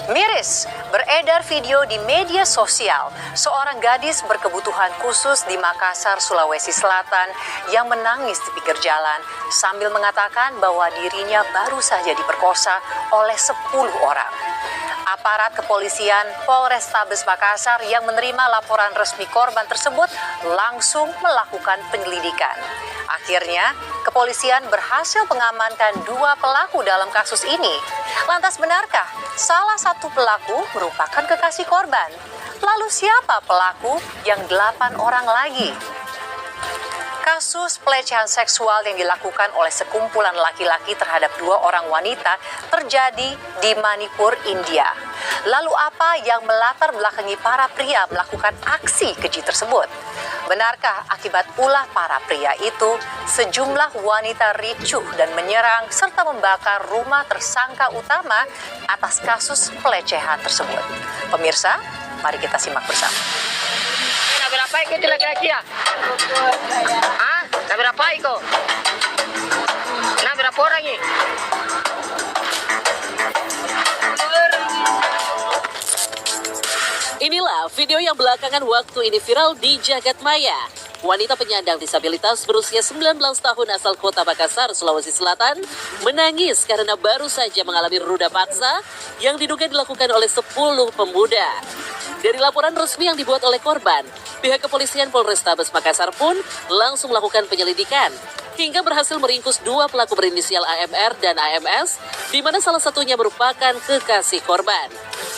Miris, beredar video di media sosial seorang gadis berkebutuhan khusus di Makassar, Sulawesi Selatan yang menangis di pinggir jalan sambil mengatakan bahwa dirinya baru saja diperkosa oleh 10 orang. Aparat kepolisian Polrestabes Makassar yang menerima laporan resmi korban tersebut langsung melakukan penyelidikan. Akhirnya, kepolisian berhasil mengamankan 2 pelaku dalam kasus ini. Lantas benarkah salah satu pelaku merupakan kekasih korban? Lalu siapa pelaku yang 8 orang lagi? Kasus pelecehan seksual yang dilakukan oleh sekumpulan laki-laki terhadap 2 orang wanita terjadi di Manipur, India. Lalu apa yang melatar belakangi para pria melakukan aksi keji tersebut? Benarkah akibat ulah para pria itu, sejumlah wanita ricuh dan menyerang serta membakar rumah tersangka utama atas kasus pelecehan tersebut? Pemirsa, mari kita simak bersama. Berapa ikut laki-laki ya? Ah, berapa ikut? Nah, berapa orang ini? Inilah video yang belakangan waktu ini viral di jagat maya. Wanita penyandang disabilitas berusia 19 tahun asal kota Makassar, Sulawesi Selatan, menangis karena baru saja mengalami ruda paksa yang diduga dilakukan oleh 10 pemuda. Dari laporan resmi yang dibuat oleh korban, pihak kepolisian Polrestabes Makassar pun langsung melakukan penyelidikan hingga berhasil meringkus 2 pelaku berinisial AMR dan AMS, di mana salah satunya merupakan kekasih korban.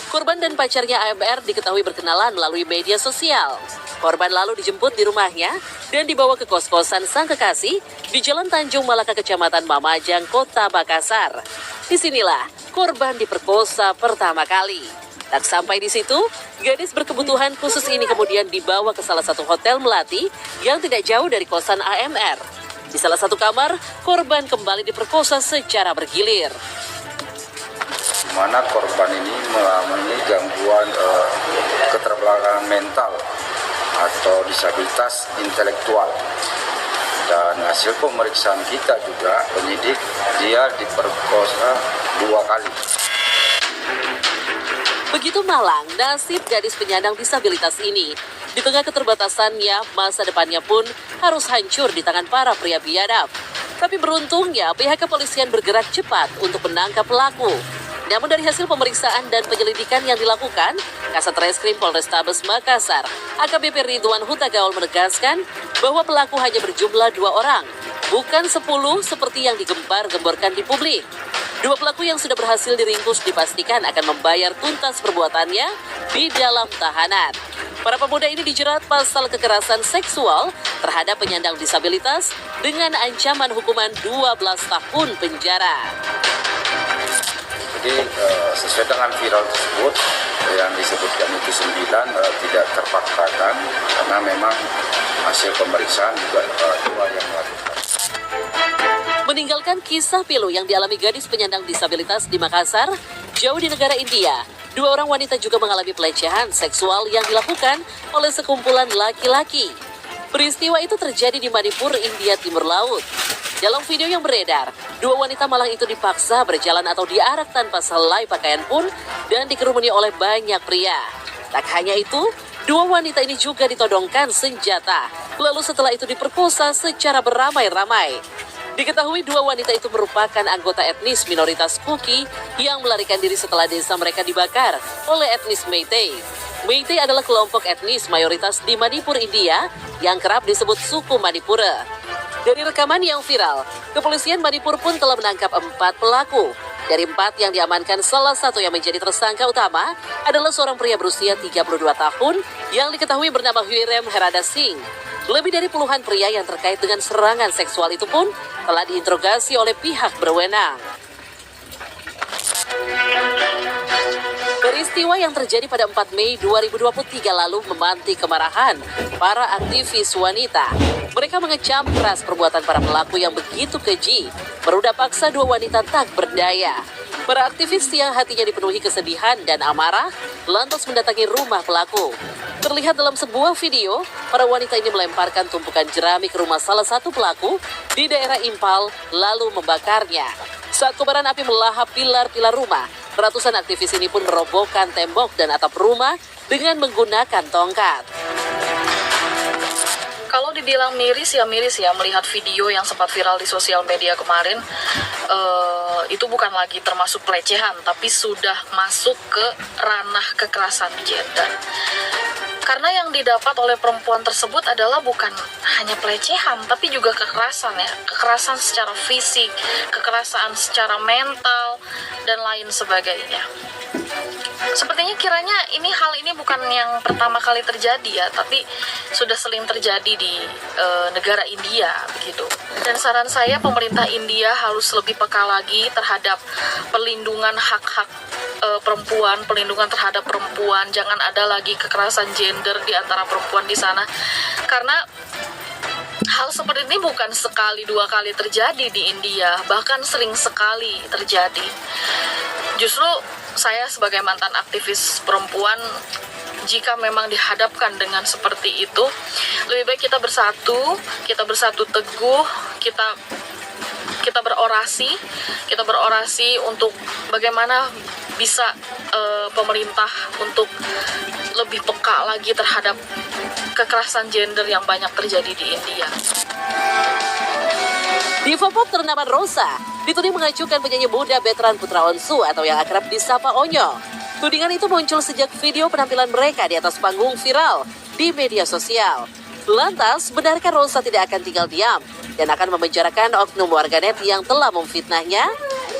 Korban dan pacarnya AMR diketahui berkenalan melalui media sosial. Korban lalu dijemput di rumahnya dan dibawa ke kos-kosan sang kekasih di Jalan Tanjung Malaka, Kecamatan Mamajang, Kota Makassar. Disinilah korban diperkosa pertama kali. Tak sampai di situ, gadis berkebutuhan khusus ini kemudian dibawa ke salah satu hotel melati yang tidak jauh dari kosan AMR. Di salah satu kamar, korban kembali diperkosa secara bergilir. Mana korban ini mengalami gangguan keterbelakangan mental atau disabilitas intelektual. Dan hasil pemeriksaan kita juga, penyidik dia diperkosa 2 kali. Begitu malang nasib gadis penyandang disabilitas ini. Di tengah keterbatasannya, masa depannya pun harus hancur di tangan para pria biadab. Tapi beruntungnya pihak kepolisian bergerak cepat untuk menangkap pelaku. Namun dari hasil pemeriksaan dan penyelidikan yang dilakukan, Kasat Reskrim Polrestabes Makassar, AKBP Ridwan Huta Gaul menegaskan bahwa pelaku hanya berjumlah 2 orang, bukan 10 seperti yang digembar-gemborkan di publik. 2 pelaku yang sudah berhasil diringkus dipastikan akan membayar tuntas perbuatannya di dalam tahanan. Para pemuda ini dijerat pasal kekerasan seksual terhadap penyandang disabilitas dengan ancaman hukuman 12 tahun penjara. Jadi sesuai dengan viral tersebut yang disebutkan itu 9 tidak terpaksakan karena memang hasil pemeriksaan juga 2 yang melakukan. Meninggalkan kisah pilu yang dialami gadis penyandang disabilitas di Makassar, jauh di negara India, 2 orang wanita juga mengalami pelecehan seksual yang dilakukan oleh sekumpulan laki-laki. Peristiwa itu terjadi di Manipur, India Timur Laut. Dalam video yang beredar, 2 wanita malang itu dipaksa berjalan atau diarak tanpa selai pakaian pun dan dikerumuni oleh banyak pria. Tak hanya itu, 2 wanita ini juga ditodongkan senjata, lalu setelah itu diperkosa secara beramai-ramai. Diketahui 2 wanita itu merupakan anggota etnis minoritas Kuki yang melarikan diri setelah desa mereka dibakar oleh etnis Meitei. Meitei adalah kelompok etnis mayoritas di Manipur, India yang kerap disebut suku Manipura. Dari rekaman yang viral, kepolisian Manipur pun telah menangkap 4 pelaku. Dari 4 yang diamankan, salah satu yang menjadi tersangka utama adalah seorang pria berusia 32 tahun yang diketahui bernama Huirem Herada Singh. Lebih dari puluhan pria yang terkait dengan serangan seksual itu pun telah diinterogasi oleh pihak berwenang. Peristiwa yang terjadi pada 4 Mei 2023 lalu memantik kemarahan para aktivis wanita. Mereka mengecam keras perbuatan para pelaku yang begitu keji, meruda paksa 2 wanita tak berdaya. Para aktivis yang hatinya dipenuhi kesedihan dan amarah lantas mendatangi rumah pelaku. Terlihat dalam sebuah video, para wanita ini melemparkan tumpukan jerami ke rumah salah satu pelaku di daerah Impal lalu membakarnya. Saat kobaran api melahap pilar-pilar rumah, Ratusan aktivis ini pun merobohkan tembok dan atap rumah dengan menggunakan tongkat. Kalau dibilang miris ya melihat video yang sempat viral di sosial media kemarin. Itu bukan lagi termasuk pelecehan, tapi sudah masuk ke ranah kekerasan gender. Karena yang didapat oleh perempuan tersebut adalah bukan hanya pelecehan, tapi juga kekerasan ya. Kekerasan secara fisik, kekerasan secara mental, dan lain sebagainya. Sepertinya kiranya hal ini bukan yang pertama kali terjadi ya, tapi sudah sering terjadi di negara India begitu. Dan saran saya pemerintah India harus lebih peka lagi terhadap perlindungan hak-hak perempuan, perlindungan terhadap perempuan. Jangan ada lagi kekerasan gender di antara perempuan di sana. Karena hal seperti ini bukan sekali dua kali terjadi di India, bahkan sering sekali terjadi. Justru saya sebagai mantan aktivis perempuan, jika memang dihadapkan dengan seperti itu, lebih baik kita bersatu teguh, kita berorasi untuk bagaimana bisa pemerintah untuk lebih peka lagi terhadap kekerasan gender yang banyak terjadi di India. Diva pop ternama Rosa dituding mengacukan penyanyi muda veteran Putra Onsu atau yang akrab disapa Onyo. Tudingan itu muncul sejak video penampilan mereka di atas panggung viral di media sosial. Lantas, benarkah Rosa tidak akan tinggal diam dan akan memenjarakan oknum warganet yang telah memfitnahnya?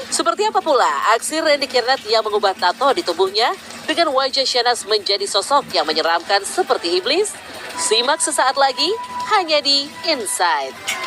Seperti apa pula aksi Randy Kirnet yang mengubah tato di tubuhnya dengan wajah Shahnaz menjadi sosok yang menyeramkan seperti iblis? Simak sesaat lagi hanya di Inside.